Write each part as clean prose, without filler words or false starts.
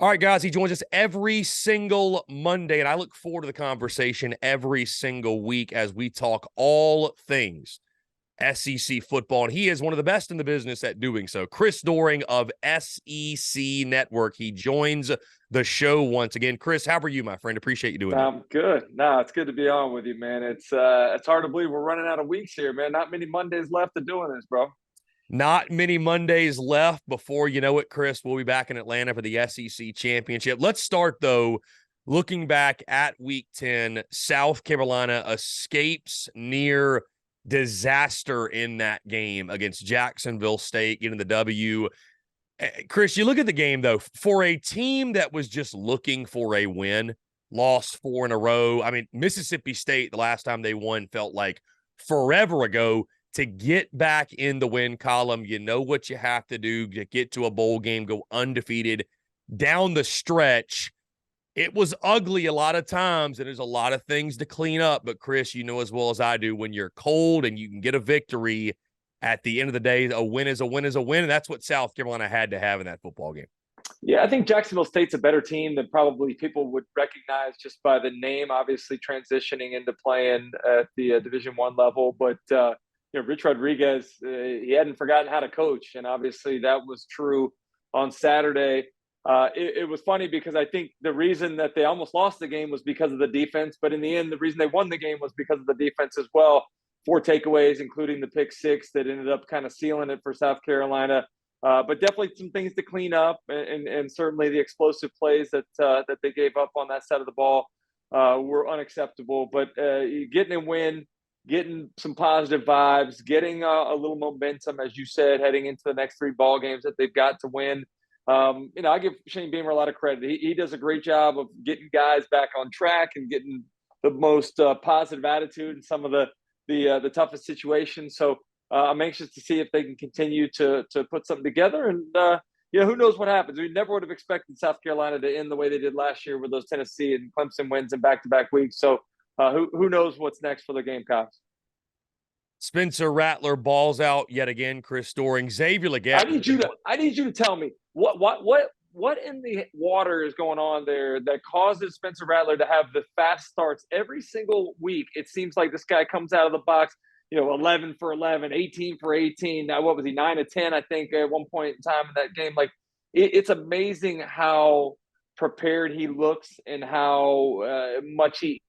All right, guys, he joins us every single Monday, and I look forward to the conversation every single week as we talk all things SEC football, and he is one of the best in the business at doing so. Chris Doering of SEC Network. He joins the show once again. Chris, how are you, my friend? Appreciate you doing that. I'm good. No, it's good to be on with you, man. It's hard to believe we're running out of weeks here, man. Not many Mondays left of doing this, bro. Not many Mondays left before you know it, Chris. We'll be back in Atlanta for the SEC Championship. Let's start, though, looking back at Week 10. South Carolina escapes near disaster in that game against Jacksonville State, getting the W. Chris, you look at the game, though, for a team that was just looking for a win, lost 4 in a row. I mean, Mississippi State, the last time they won, felt like forever ago. To get back in the win column, you know what you have to do to get to a bowl game, go undefeated down the stretch. It was ugly a lot of times, and there's a lot of things to clean up. But, Chris, you know as well as I do, when you're cold and you can get a victory, at the end of the day, a win is a win is a win, and that's what South Carolina had to have in that football game. Yeah, I think Jacksonville State's a better team than probably people would recognize just by the name, obviously transitioning into playing at the Division I level. But, Rich Rodriguez, he hadn't forgotten how to coach, and obviously that was true on Saturday. It was funny because I think the reason that they almost lost the game was because of the defense, but in the end, the reason they won the game was because of the defense as well. 4 takeaways, including the pick 6 that ended up kind of sealing it for South Carolina. But definitely some things to clean up, and certainly the explosive plays that they gave up on that side of the ball were unacceptable. But getting a win, getting some positive vibes, getting a little momentum, as you said, heading into the next 3 ball games that they've got to win. I give Shane Beamer a lot of credit. He does a great job of getting guys back on track and getting the most positive attitude in some of the toughest situations. So I'm anxious to see if they can continue to put something together. And who knows what happens? We never would have expected South Carolina to end the way they did last year with those Tennessee and Clemson wins in back-to-back weeks. So who knows what's next for the Gamecocks? Spencer Rattler balls out yet again. Chris Doering, Xavier Legette. I need you to tell me what in the water is going on there that causes Spencer Rattler to have the fast starts every single week. It seems like this guy comes out of the box, 11 for 11, 18 for 18. Now, what was he, 9 of 10, I think, at one point in time in that game. Like, it's amazing how prepared he looks and how much he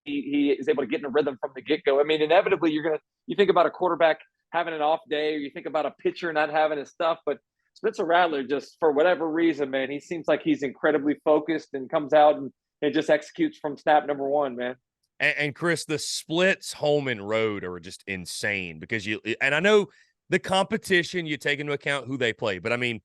is able to get in a rhythm from the get-go. I mean, inevitably, you think about a quarterback having an off day, or you think about a pitcher not having his stuff, but Spencer Rattler, just for whatever reason, man, he seems like he's incredibly focused and comes out and just executes from snap number 1, man. And Chris, the splits home and road are just insane because and I know the competition, you take into account who they play, but I mean,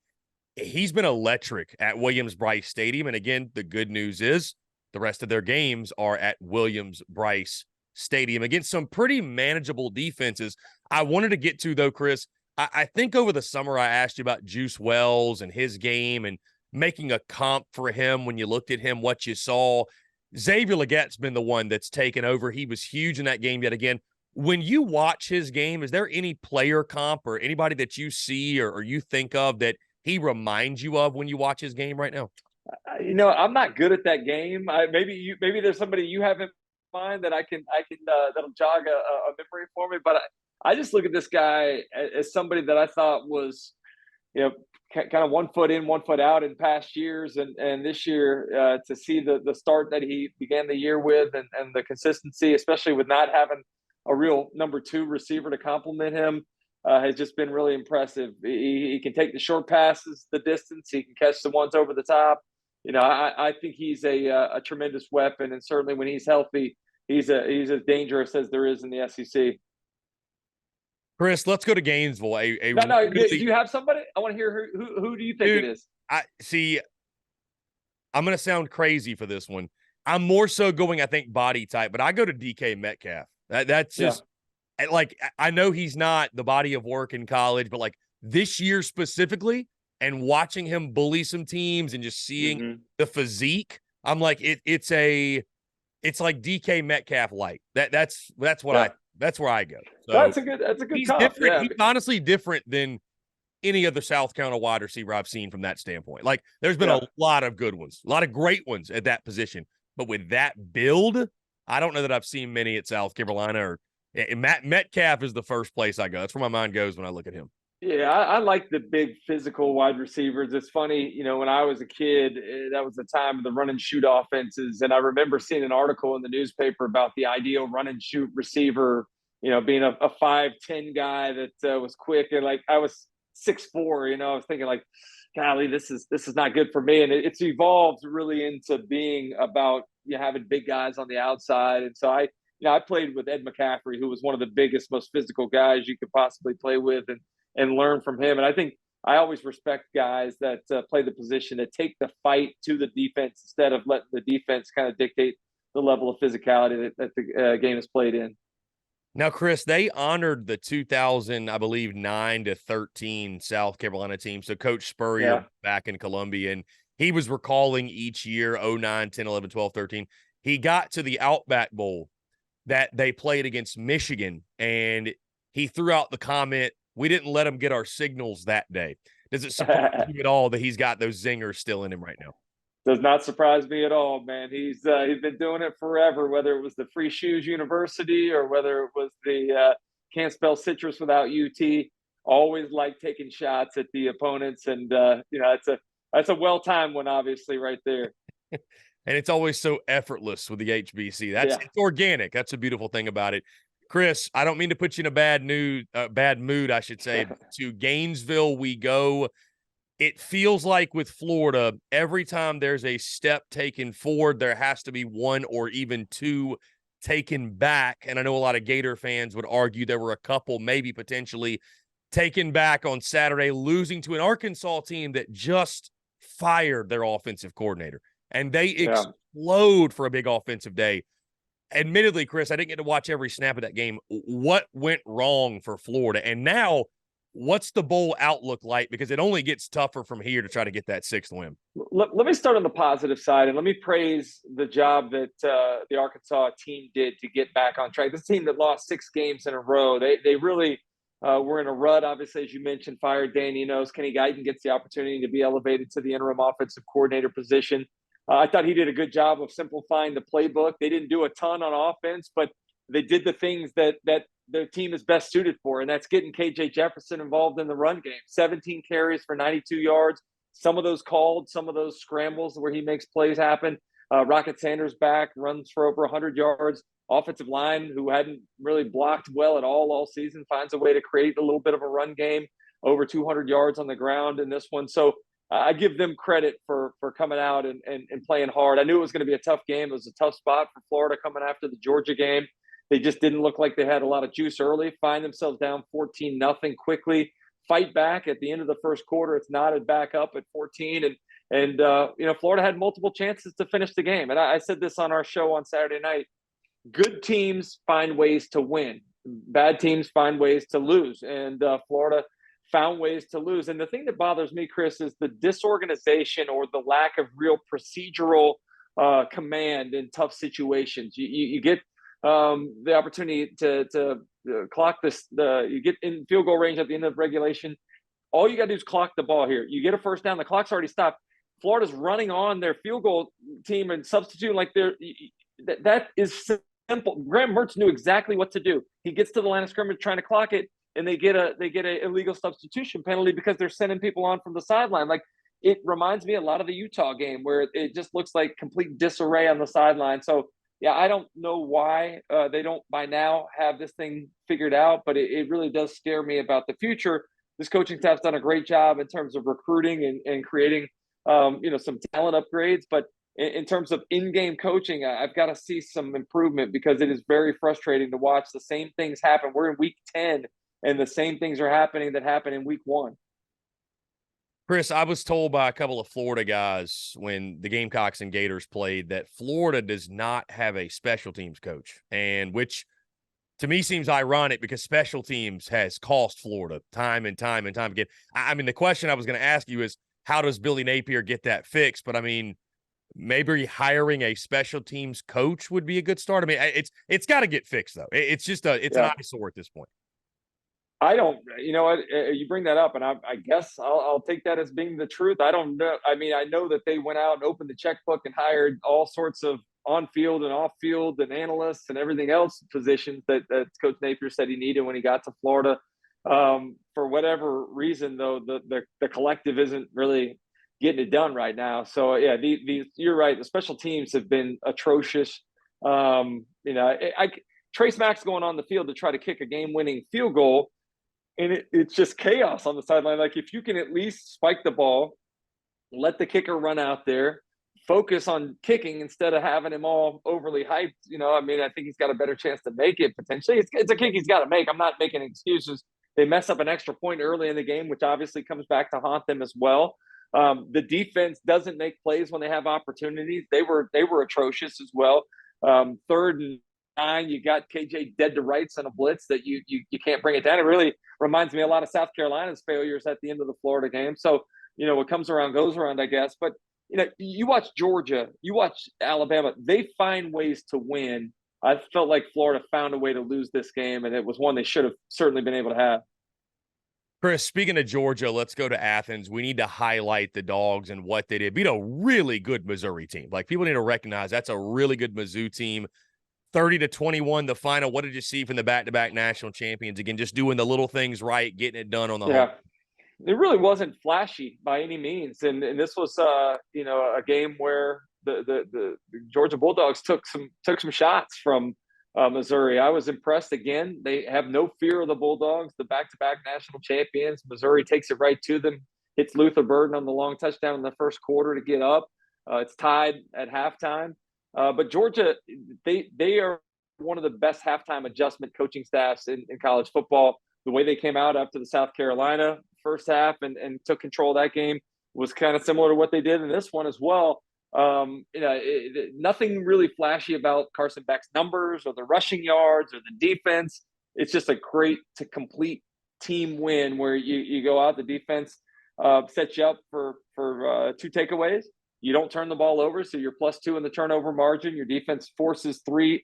he's been electric at Williams-Brice Stadium. And again, the good news is the rest of their games are at Williams-Brice Stadium against some pretty manageable defenses. I wanted to get to, though, Chris, I think over the summer I asked you about Juice Wells and his game and making a comp for him when you looked at him, what you saw. Xavier Legette's been the one that's taken over. He was huge in that game yet again. When you watch his game, is there any player comp or anybody that you see or you think of that he reminds you of when you watch his game right now? I'm not good at that game. Maybe there's somebody you have in mind that I can that'll jog a memory for me. But I just look at this guy as somebody that I thought was, kind of 1 foot in, 1 foot out in past years, and this year to see the start that he began the year with and the consistency, especially with not having a real number 2 receiver to complement him, has just been really impressive. He can take the short passes, the distance. He can catch the ones over the top. I think he's a tremendous weapon, and certainly when he's healthy, he's as dangerous as there is in the SEC. Chris, let's go to Gainesville. No. Do you have somebody? I want to hear who do you think it is? I'm going to sound crazy for this one. I'm more so going, I think, body type, but I go to DK Metcalf. That's just like, I know he's not the body of work in college, but like this year specifically, and watching him bully some teams and just seeing the physique, I'm like, it's like DK Metcalf light. That's what that's where I go. So that's a good he's comp. different. Yeah. He's honestly different than any other South Carolina wide receiver I've seen from that standpoint. Like, there's been Yeah. a lot of good ones, a lot of great ones at that position. But with that build, I don't know that I've seen many at South Carolina. Or Matt Metcalf is the first place I go. That's where my mind goes when I look at him. Yeah, I like the big physical wide receivers. It's funny, when I was a kid, that was the time of the run and shoot offenses. And I remember seeing an article in the newspaper about the ideal run and shoot receiver, being a 5'10" guy that was quick. And like, I was 6'4", I was thinking like, golly, this is not good for me. And it's evolved really into being about having big guys on the outside. And so I played with Ed McCaffrey, who was one of the biggest, most physical guys you could possibly play with. And learn from him. And I think I always respect guys that play the position, that take the fight to the defense instead of letting the defense kind of dictate the level of physicality that the game is played in. Now, Chris, they honored the 2000, I believe, 9-13 South Carolina team. So Coach Spurrier back in Columbia, and he was recalling each year, 09, 10, 11, 12, 13. He got to the Outback Bowl that they played against Michigan, and he threw out the comment, "We didn't let him get our signals that day." Does it surprise you at all that he's got those zingers still in him right now? Does not surprise me at all, man. He's been doing it forever, whether it was the Free Shoes University or whether it was the Can't Spell Citrus Without UT. Always like taking shots at the opponents, and that's a well-timed one, obviously, right there. And it's always so effortless with the HBC. It's organic. That's a beautiful thing about it. Chris, I don't mean to put you in a bad mood, I should say. To Gainesville we go. It feels like with Florida, every time there's a step taken forward, there has to be one or even two taken back. And I know a lot of Gator fans would argue there were a couple maybe potentially taken back on Saturday, losing to an Arkansas team that just fired their offensive coordinator. And they explode for a big offensive day. Admittedly, Chris, I didn't get to watch every snap of that game. What went wrong for Florida? And now, what's the bowl outlook like? Because it only gets tougher from here to try to get that sixth win. Let me start on the positive side, and let me praise the job that the Arkansas team did to get back on track. This team that lost 6 games in a row, they really were in a rut. Obviously, as you mentioned, fired Dan Enos. Kenny Guyton gets the opportunity to be elevated to the interim offensive coordinator position. I thought he did a good job of simplifying the playbook. They didn't do a ton on offense, but they did the things that their team is best suited for, and that's getting KJ Jefferson involved in the run game. 17 carries for 92 yards. Some of those called, some of those scrambles where he makes plays happen. Rocket Sanders back, runs for over 100 yards. Offensive line, who hadn't really blocked well at all season, finds a way to create a little bit of a run game. Over 200 yards on the ground in this one. So I give them credit for coming out and playing hard. I knew it was going to be a tough game. It was a tough spot for Florida coming after the Georgia game. They just didn't look like they had a lot of juice early, find themselves down 14-0 quickly, fight back at the end of the first quarter. It's knotted back up at 14. And Florida had multiple chances to finish the game. And I said this on our show on Saturday night. Good teams find ways to win. Bad teams find ways to lose. And Florida found ways to lose. And the thing that bothers me, Chris, is the disorganization or the lack of real procedural command in tough situations. You get the opportunity to clock this. You get in field goal range at the end of regulation. All you got to do is clock the ball here. You get a first down. The clock's already stopped. Florida's running on their field goal team and substituting like that is simple. Graham Mertz knew exactly what to do. He gets to the line of scrimmage trying to clock it, and they get a illegal substitution penalty because they're sending people on from the sideline. Like, it reminds me a lot of the Utah game where it just looks like complete disarray on the sideline. So yeah, I don't know why they don't by now have this thing figured out, but it really does scare me about the future. This coaching staff's done a great job in terms of recruiting and creating some talent upgrades, but in terms of in-game coaching, I've got to see some improvement because it is very frustrating to watch the same things happen. We're in week 10 and the same things are happening that happened in week 1. Chris, I was told by a couple of Florida guys when the Gamecocks and Gators played that Florida does not have a special teams coach, and which to me seems ironic because special teams has cost Florida time and time and time again. I mean, the question I was going to ask you is, how does Billy Napier get that fixed? But I mean, maybe hiring a special teams coach would be a good start. I mean, it's got to get fixed though. It's just an eyesore at this point. I don't, you know what, you bring that up, and I guess I'll take that as being the truth. I don't know. I mean, I know that they went out and opened the checkbook and hired all sorts of on-field and off-field and analysts and everything else positions that Coach Napier said he needed when he got to Florida. For whatever reason, though, the collective isn't really getting it done right now. So yeah, you're right. The special teams have been atrocious. You know, Trace Mack's going on the field to try to kick a game-winning field goal, and it's just chaos on the sideline. Like, if you can at least spike the ball, let the kicker run out there, focus on kicking instead of having him all overly hyped. You know, I mean, I think he's got a better chance to make it potentially. It's a kick he's got to make. I'm not making excuses. They mess up an extra point early in the game, which obviously comes back to haunt them as well. The defense doesn't make plays when they have opportunities. They were atrocious as well. 3rd and 9, you got KJ dead to rights on a blitz that you can't bring it down. It really reminds me a lot of South Carolina's failures at the end of the Florida game. So, you know, what comes around goes around, I guess. But, you know, you watch Georgia, you watch Alabama, they find ways to win. I felt like Florida found a way to lose this game, and it was one they should have certainly been able to have. Chris, speaking of Georgia, let's go to Athens. We need to highlight the Dogs and what they did. Beat a really good Missouri team. Like, people need to recognize that's a really good Mizzou team. 30-21, the final. What did you see from the back-to-back national champions? Again, just doing the little things right, getting it done on the home. It really wasn't flashy by any means, and this was you know, a game where the Georgia Bulldogs took some shots from Missouri. I was impressed again. They have no fear of the Bulldogs, the back-to-back national champions. Missouri takes it right to them, hits Luther Burden on the long touchdown in the first quarter to get up. It's tied at halftime. But Georgia, they are one of the best halftime adjustment coaching staffs in college football. The way they came out after the South Carolina first half and took control of that game was kind of similar to what they did in this one as well. You know, nothing really flashy about Carson Beck's numbers or the rushing yards or the defense. It's just a great to complete team win where you go out, the defense sets you up for 2 takeaways. You don't turn the ball over, so you're +2 in the turnover margin. Your defense forces 2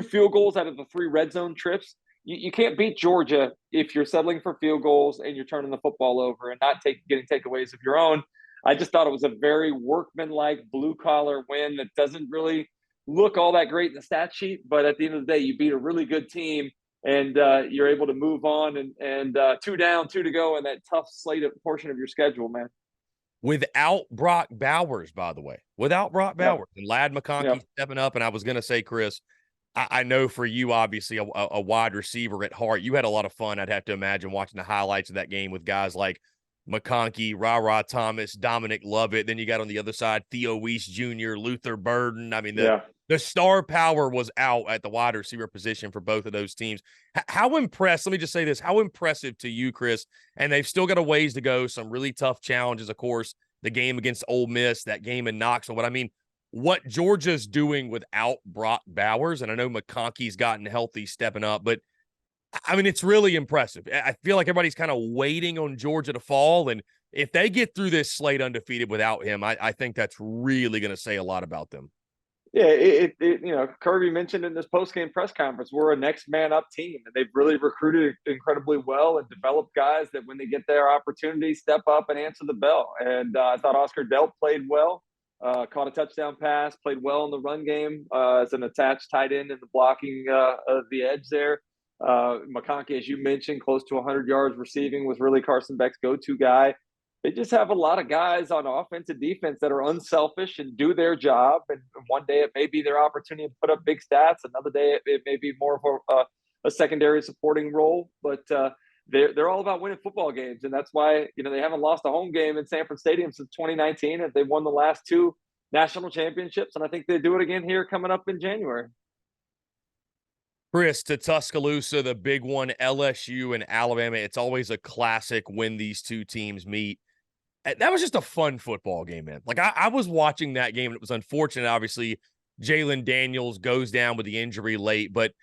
field goals out of the 3 red zone trips. You can't beat Georgia if you're settling for field goals and you're turning the football over and not getting takeaways of your own. I just thought it was a very workmanlike, blue-collar win that doesn't really look all that great in the stat sheet, but at the end of the day, you beat a really good team, and you're able to move on and 2 down, 2 to go in that tough slate portion of your schedule, man. Without Brock Bowers, by the way. Without Brock Bowers. And Ladd McConkey stepping up. And I was going to say, Chris, I know for you, obviously, a wide receiver at heart, you had a lot of fun, I'd have to imagine, watching the highlights of that game with guys like McConkey, Ra Thomas, Dominic Lovett. Then you got on the other side, Theo Weiss Jr., Luther Burden. I mean, the star power was out at the wide receiver position for both of those teams. How impressed, let me just say this, how impressive to you, Chris, and they've still got a ways to go, some really tough challenges, of course, the game against Ole Miss, that game in Knoxville. But I mean, what Georgia's doing without Brock Bowers, and I know McConkey's gotten healthy, stepping up, but I mean, it's really impressive. I feel like everybody's kind of waiting on Georgia to fall, and if they get through this slate undefeated without him, I think that's really going to say a lot about them. Yeah, you know, Kirby mentioned in this post-game press conference, we're a next man up team, and they've really recruited incredibly well and developed guys that when they get their opportunity, step up and answer the bell. And I thought Oscar Delp played well, caught a touchdown pass, played well in the run game as an attached tight end in the blocking of the edge there. McConkey, as you mentioned, close to 100 yards receiving, was really Carson Beck's go-to guy. They just have a lot of guys on offense and defense that are unselfish and do their job. And one day it may be their opportunity to put up big stats. Another day it may be more of a secondary supporting role. But they're all about winning football games, and that's why, you know, they haven't lost a home game in Sanford Stadium since 2019, and they've won the last 2 national championships. And I think they do it again here coming up in January. Chris, to Tuscaloosa, the big one, LSU and Alabama. It's always a classic when these two teams meet. That was just a fun football game, man. Like, I was watching that game, and it was unfortunate, obviously, Jalen Daniels goes down with the injury late, but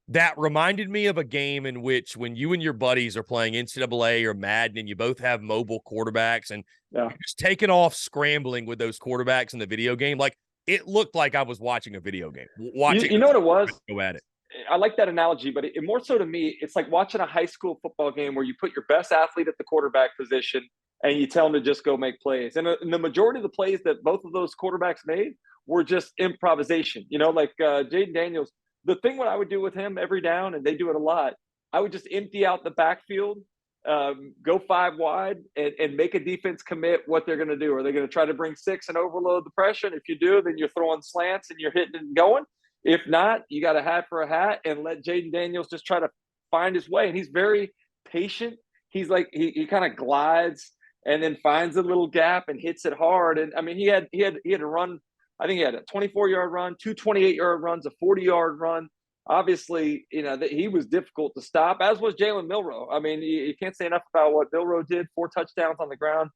that reminded me of a game in which when you and your buddies are playing NCAA or Madden and you both have mobile quarterbacks and you're just taking off scrambling with those quarterbacks in the video game. Like, it looked like I was watching a video game. You know what it was? Go at it. I like that analogy, but it more so to me, it's like watching a high school football game where you put your best athlete at the quarterback position and you tell them to just go make plays. And the majority of the plays that both of those quarterbacks made were just improvisation. Like Jaden Daniels, the thing what I would do with him every down, and they do it a lot, I would just empty out the backfield, go 5 wide, and make a defense commit what they're going to do. Are they going to try to bring 6 and overload the pressure? And if you do, then you're throwing slants and you're hitting and going. If not, you got a hat for a hat and let Jaden Daniels just try to find his way. And he's very patient. He's like he kind of glides and then finds a little gap and hits it hard. And I mean, he had a run. I think he had a 24-yard run, 2 28-yard runs, a 40-yard run. Obviously, that he was difficult to stop, as was Jalen Milroe. I mean, you can't say enough about what Milroe did. 4 touchdowns on the ground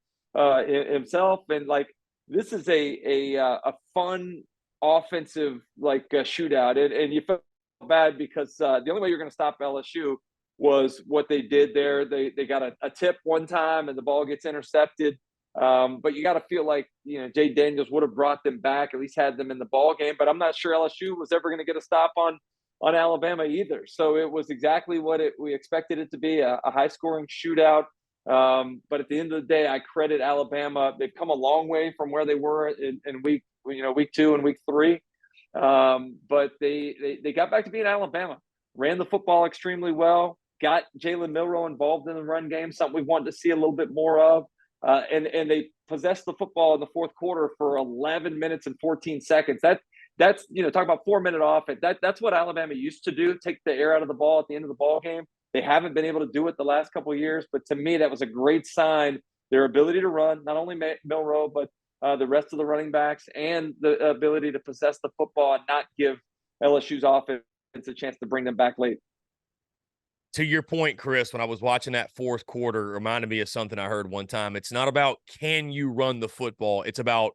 himself, and like this is a fun offensive shootout, and you felt bad because the only way you're going to stop LSU was what they did there. They got a tip one time, and the ball gets intercepted. But you got to feel like Jay Daniels would have brought them back, at least had them in the ball game. But I'm not sure LSU was ever going to get a stop on Alabama either. So it was exactly what we expected it to be, a high-scoring shootout. But at the end of the day, I credit Alabama. They've come a long way from where they were in week 2 and week 3. But they got back to being Alabama, ran the football extremely well, got Jalen Milroe involved in the run game, something we wanted to see a little bit more of. And they possessed the football in the fourth quarter for 11 minutes and 14 seconds. That's talk about 4-minute offense. That's what Alabama used to do, take the air out of the ball at the end of the ball game. They haven't been able to do it the last couple of years, but to me, that was a great sign. Their ability to run, not only Milroe, but the rest of the running backs, and the ability to possess the football and not give LSU's offense a chance to bring them back late. To your point, Chris, when I was watching that fourth quarter, it reminded me of something I heard one time. It's not about can you run the football. It's about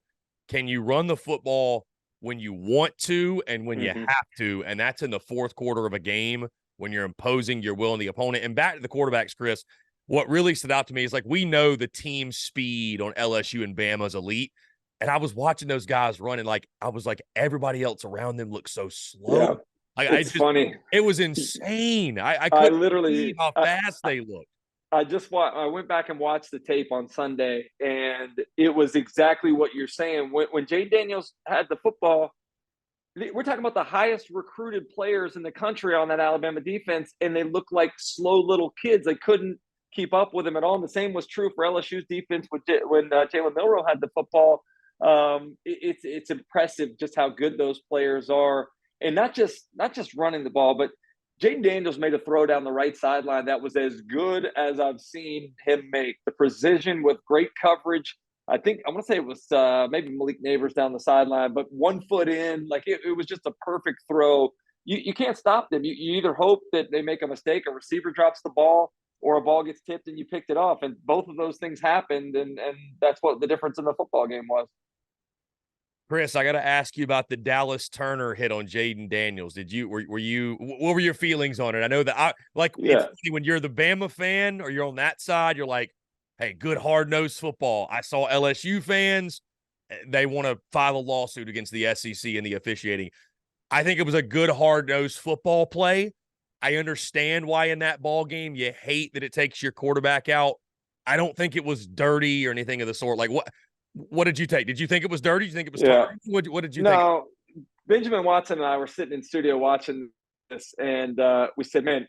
can you run the football when you want to and when you have to. And that's in the fourth quarter of a game when you're imposing your will on the opponent. And back to the quarterbacks, Chris, what really stood out to me is like we know the team speed on LSU and Bama is elite. And I was watching those guys running I was like, everybody else around them looked so slow. Yeah. It's funny. It was insane. I couldn't believe how fast they looked. I went back and watched the tape on Sunday, and it was exactly what you're saying. When Jay Daniels had the football, we're talking about the highest recruited players in the country on that Alabama defense, and they looked like slow little kids. They couldn't keep up with him at all. And the same was true for LSU's defense when Jalen Milroe had the football. It's impressive just how good those players are. And not just running the ball, but Jaden Daniels made a throw down the right sideline that was as good as I've seen him make. The precision with great coverage. I want to say it was maybe Malik Neighbors down the sideline, but 1 foot in. Like it was just a perfect throw. You can't stop them. You either hope that they make a mistake, a receiver drops the ball, or a ball gets tipped and you picked it off. And both of those things happened, and that's what the difference in the football game was. Chris, I got to ask you about the Dallas Turner hit on Jaden Daniels. What were your feelings on it? I know that it's funny when you're the Bama fan or you're on that side, you're like, hey, good hard-nosed football. I saw LSU fans, they want to file a lawsuit against the SEC and the officiating. I think it was a good hard-nosed football play. I understand why in that ball game you hate that it takes your quarterback out. I don't think it was dirty or anything of the sort. Like what did you take? Did you think it was dirty? Did you think it was targeting? What did you think? No, Benjamin Watson and I were sitting in studio watching this, and we said, man,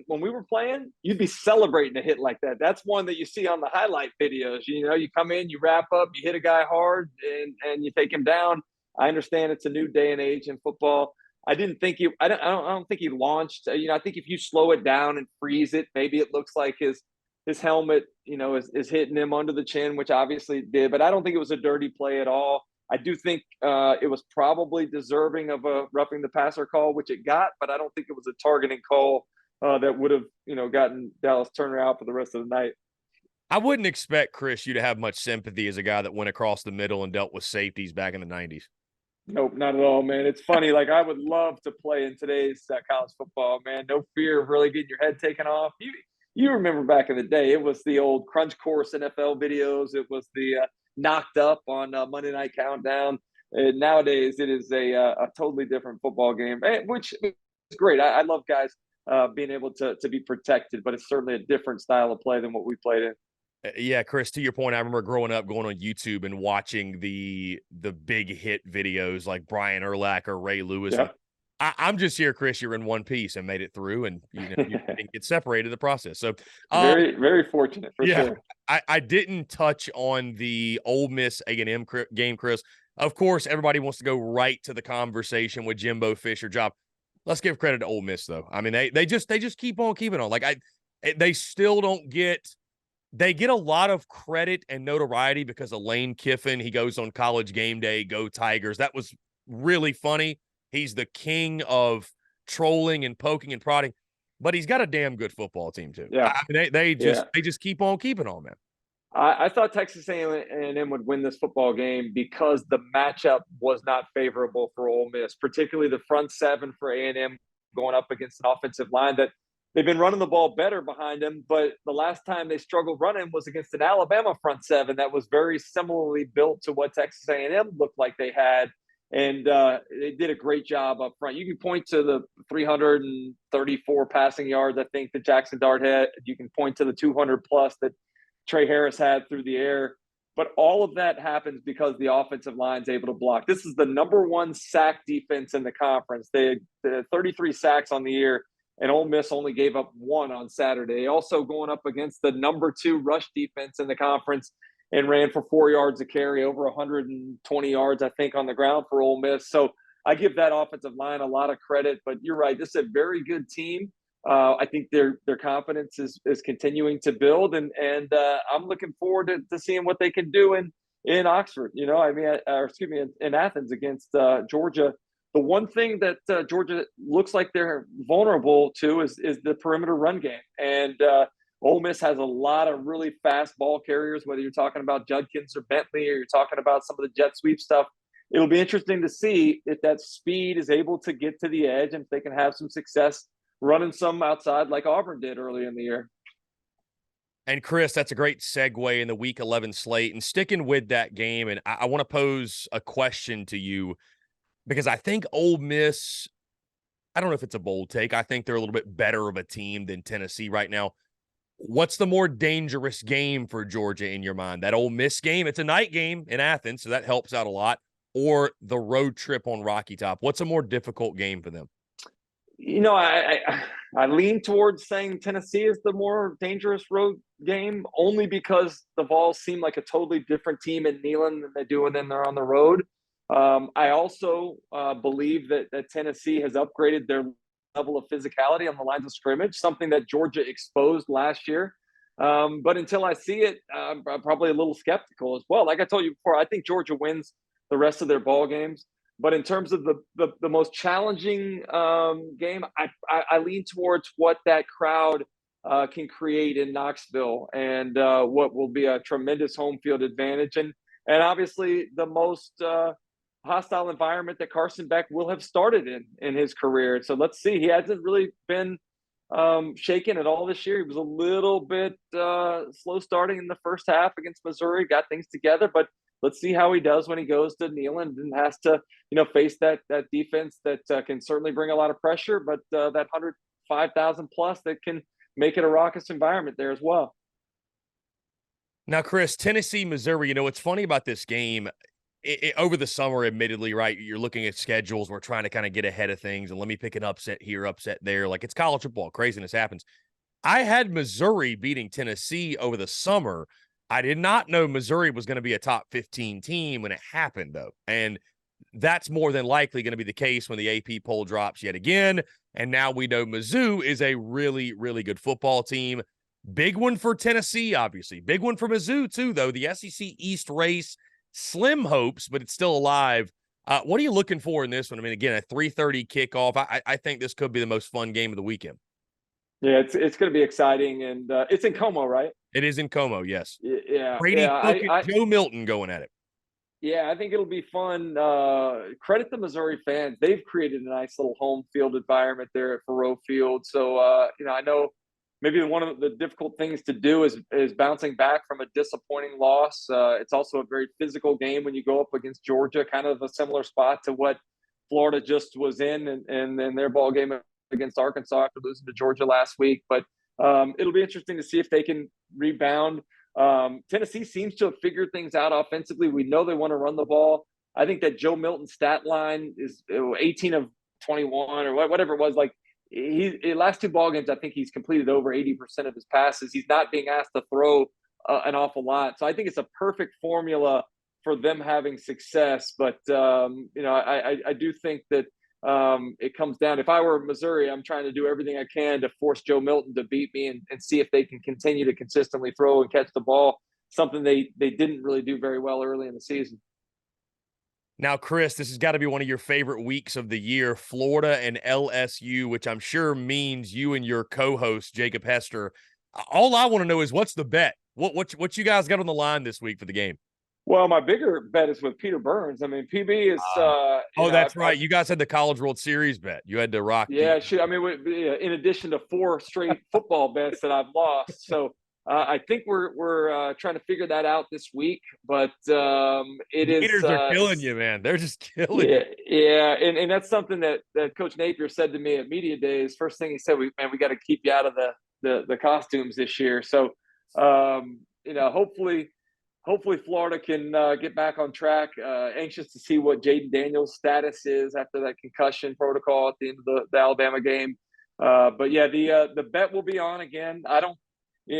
when we were playing, you'd be celebrating a hit like that. That's one that you see on the highlight videos. You come in, you wrap up, you hit a guy hard, and you take him down. I understand it's a new day and age in football. I don't think he launched. I think if you slow it down and freeze it, maybe it looks like his helmet, is hitting him under the chin, which obviously it did. But I don't think it was a dirty play at all. I do think it was probably deserving of a roughing the passer call, which it got. But I don't think it was a targeting call that would have, gotten Dallas Turner out for the rest of the night. I wouldn't expect, Chris, you to have much sympathy as a guy that went across the middle and dealt with safeties back in the 90s. Nope, not at all, man. It's funny. Like, I would love to play in today's college football, man. No fear of really getting your head taken off. You remember back in the day, it was the old Crunch Course NFL videos. It was the Knocked Up on Monday Night Countdown. And nowadays, it is a totally different football game, which great. I love guys being able to be protected, but it's certainly a different style of play than what we played in. Yeah, Chris, to your point, I remember growing up going on YouTube and watching the big hit videos like Brian Urlacher, Ray Lewis. Yeah. I'm just here, Chris. You're in one piece and made it through, and you didn't get separated in the process. So, very, very fortunate for yeah, sure. I didn't touch on the Ole Miss A&M game, Chris. Of course, everybody wants to go right to the conversation with Jimbo Fisher job. Let's give credit to Ole Miss, though. I mean, they just keep on keeping on. Like they still don't get. They get a lot of credit and notoriety because of Lane Kiffin. He goes on College Game Day, Go Tigers. That was really funny. He's the king of trolling and poking and prodding, but he's got a damn good football team too. Yeah. I mean, they just keep on keeping on, man. I thought Texas A&M would win this football game because the matchup was not favorable for Ole Miss, particularly the front seven for A&M going up against an offensive line that they've been running the ball better behind them. But the last time they struggled running was against an Alabama front seven that was very similarly built to what Texas A&M looked like they had. And they did a great job up front. You can point to the 334 passing yards, I think, that Jackson Dart had. You can point to the 200 plus that Trey Harris had through the air. But all of that happens because the offensive line's able to block. This is the number one sack defense in the conference. They had 33 sacks on the year, and Ole Miss only gave up one on Saturday. Also going up against the number 2 rush defense in the conference and ran for 4 yards a carry, over 120 yards, I think, on the ground for Ole Miss. So I give that offensive line a lot of credit. But you're right, this is a very good team. I think their confidence is continuing to build, and I'm looking forward to seeing what they can do in Oxford. You know, I mean, excuse me, in Athens against Georgia. The one thing that Georgia looks like they're vulnerable to is the perimeter run game, and Ole Miss has a lot of really fast ball carriers. Whether you're talking about Judkins or Bentley, or you're talking about some of the jet sweep stuff, it'll be interesting to see if that speed is able to get to the edge and if they can have some success running some outside like Auburn did early in the year. And Chris, that's a great segue in the Week 11 slate. And sticking with that game, and I want to pose a question to you because I think Ole Miss, I don't know if it's a bold take. I think they're a little bit better of a team than Tennessee right now. What's the more dangerous game for Georgia in your mind? That Ole Miss game? It's a night game in Athens, so that helps out a lot. Or the road trip on Rocky Top? What's a more difficult game for them? You know, I lean towards saying Tennessee is the more dangerous road game, only because the Vols seem like a totally different team in Neyland than they do when they're on the road. I also believe that Tennessee has upgraded their level of physicality on the lines of scrimmage, something that Georgia exposed last year. But until I see it, I'm probably a little skeptical as well. Like I told you before, I think Georgia wins the rest of their ball games. But in terms of the most challenging game, I lean towards what that crowd can create in Knoxville, and what will be a tremendous home field advantage, and obviously the most hostile environment that Carson Beck will have started in his career. So let's see. He hasn't really been shaken at all this year. He was a little bit slow starting in the first half against Missouri, got things together, but let's see how he does when he goes to Neyland and has to, face that defense that can certainly bring a lot of pressure, but that 105,000 plus that can make it a raucous environment there as well. Now, Chris, Tennessee, Missouri, what's funny about this game, over the summer, admittedly, right, you're looking at schedules. We're trying to kind of get ahead of things, and let me pick an upset here, upset there. Like, it's college football. Craziness happens. I had Missouri beating Tennessee over the summer. I did not know Missouri was going to be a top 15 team when it happened, though. And that's more than likely going to be the case when the AP poll drops yet again. And now we know Mizzou is a really, really good football team. Big one for Tennessee, obviously. Big one for Mizzou, too, though. The SEC East race, slim hopes, but it's still alive. What are you looking for in this one? I mean, again, a 3:30 kickoff. I think this could be the most fun game of the weekend. Yeah, it's going to be exciting, and it's in Como, right? It is in Como, yes. Yeah, Brady Cook and Joe Milton going at it. Yeah, I think it'll be fun. Credit the Missouri fans; they've created a nice little home field environment there at Faurot Field. So, I know maybe one of the difficult things to do is bouncing back from a disappointing loss. It's also a very physical game when you go up against Georgia, kind of a similar spot to what Florida just was in their ball game against Arkansas after losing to Georgia last week. But it'll be interesting to see if they can rebound. Tennessee seems to have figured things out offensively. We know they want to run the ball. I think that Joe Milton's stat line is 18 of 21 or whatever it was. Like last two ball games, I think he's completed over 80% of his passes. He's not being asked to throw an awful lot. So I think it's a perfect formula for them having success. But, I do think that it comes down. If I were Missouri, I'm trying to do everything I can to force Joe Milton to beat me and see if they can continue to consistently throw and catch the ball, something they didn't really do very well early in the season. Now, Chris, this has got to be one of your favorite weeks of the year, Florida and LSU, which I'm sure means you and your co-host, Jacob Hester. All I want to know is what's the bet? What you guys got on the line this week for the game? Well, my bigger bet is with Peter Burns. I mean, PB is. That's right. You guys had the College World Series bet. You had to rock. Yeah, I mean, in addition to 4 straight football bets that I've lost, so I think we're trying to figure that out this week. But it is. Gators are killing you, man. They're just killing you. Yeah, and that's something that Coach Napier said to me at media days. First thing he said, we got to keep you out of the costumes this year. So, hopefully Florida can get back on track. Anxious to see what Jaden Daniels' status is after that concussion protocol at the end of the Alabama game. But yeah, the bet will be on again. I don't.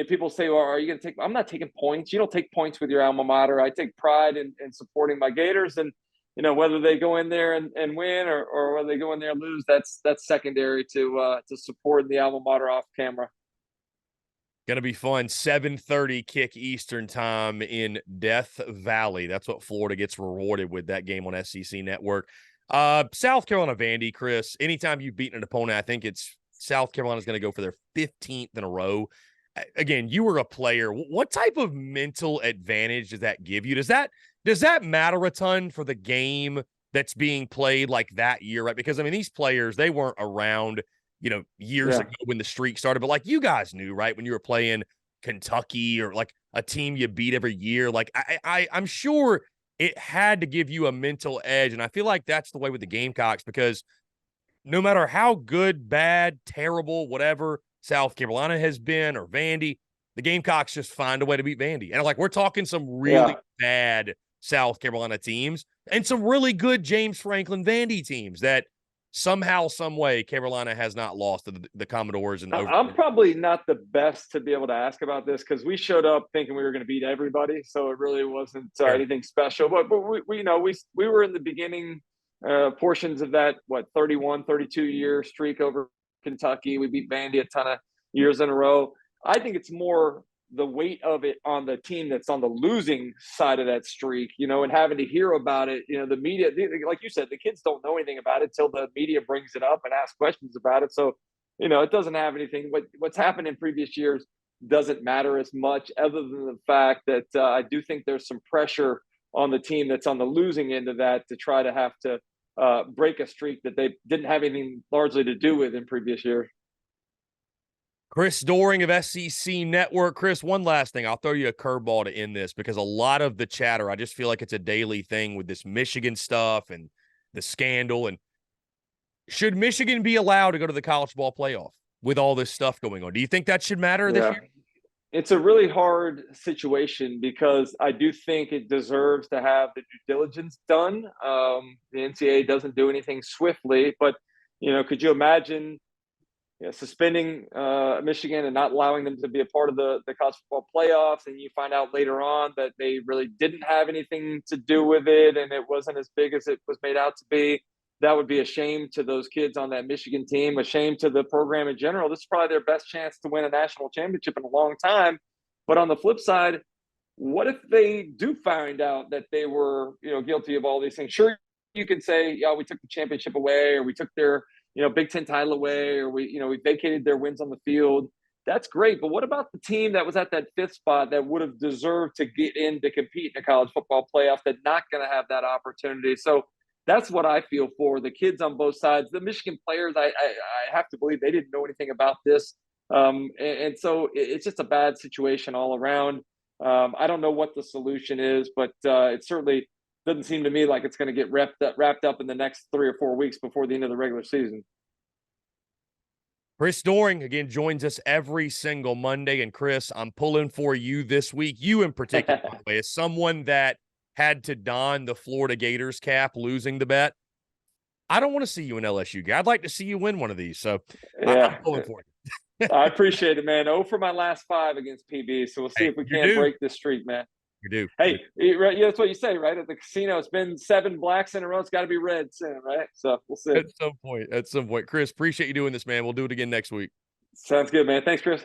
People say, "Well, are you going to take?" I'm not taking points. You don't take points with your alma mater. I take pride in supporting my Gators, and whether they go in there and win or whether they go in there and lose, that's secondary to support the alma mater off camera. Going to be fun. 7:30 kick Eastern time in Death Valley. That's what Florida gets rewarded with, that game on SEC Network. South Carolina Vandy, Chris, anytime you've beaten an opponent, I think it's South Carolina's going to go for their 15th in a row. Again, you were a player. What type of mental advantage does that give you? Does that matter a ton for the game that's being played like that year, right? Because, I mean, these players, they weren't around years ago when the streak started. But like you guys knew, right, when you were playing Kentucky or like a team you beat every year, like I'm sure it had to give you a mental edge. And I feel like that's the way with the Gamecocks, because no matter how good, bad, terrible, whatever South Carolina has been or Vandy, the Gamecocks just find a way to beat Vandy. And like, we're talking some really bad South Carolina teams and some really good James Franklin Vandy teams that somehow, some way, Carolina has not lost to the Commodores. And I'm probably not the best to be able to ask about this because we showed up thinking we were going to beat everybody, so it really wasn't anything special. But we were in the beginning portions of that 31, 32-year streak over Kentucky. We beat Vandy a ton of years in a row. I think it's more the weight of it on the team that's on the losing side of that streak, and having to hear about it. The media, like you said, the kids don't know anything about it till the media brings it up and asks questions about it. So, it doesn't have anything. What's happened in previous years doesn't matter as much, other than the fact that I do think there's some pressure on the team that's on the losing end of that to try to have to break a streak that they didn't have anything largely to do with in previous years. Chris Doering of SEC Network. Chris, one last thing. I'll throw you a curveball to end this, because a lot of the chatter, I just feel like it's a daily thing with this Michigan stuff and the scandal. And should Michigan be allowed to go to the college ball playoff with all this stuff going on? Do you think that should matter this year? It's a really hard situation because I do think it deserves to have the due diligence done. The NCAA doesn't do anything swiftly, but, could you imagine suspending Michigan and not allowing them to be a part of the college football playoffs, and you find out later on that they really didn't have anything to do with it and it wasn't as big as it was made out to be? That would be a shame to those kids on that Michigan team, a shame to the program in general. This is probably their best chance to win a national championship in a long time. But on the flip side, what if they do find out that they were, guilty of all these things? Sure, you can say, yeah, we took the championship away, or we took their, Big Ten title away, or we vacated their wins on the field. That's great. But what about the team that was at that 5th spot that would have deserved to get in to compete in a college football playoff that's not going to have that opportunity? So that's what I feel for the kids on both sides. The Michigan players, I have to believe they didn't know anything about this. And so it's just a bad situation all around. I don't know what the solution is, but it certainly doesn't seem to me like it's going to get wrapped up in the next 3 or 4 weeks before the end of the regular season. Chris Doering, again, joins us every single Monday. And Chris, I'm pulling for you this week. You in particular, by the way, as someone that had to don the Florida Gators cap, losing the bet. I don't want to see you in LSU. I'd like to see you win one of these. So I'm pulling for you. I appreciate it, man. 0 for my last 5 against PB. So we'll see if we can't break this streak, man. You do. Hey, right, that's what you say, right? At the casino, it's been 7 blacks in a row. It's got to be red soon, right? So we'll see. At some point. Chris, appreciate you doing this, man. We'll do it again next week. Sounds good, man. Thanks, Chris.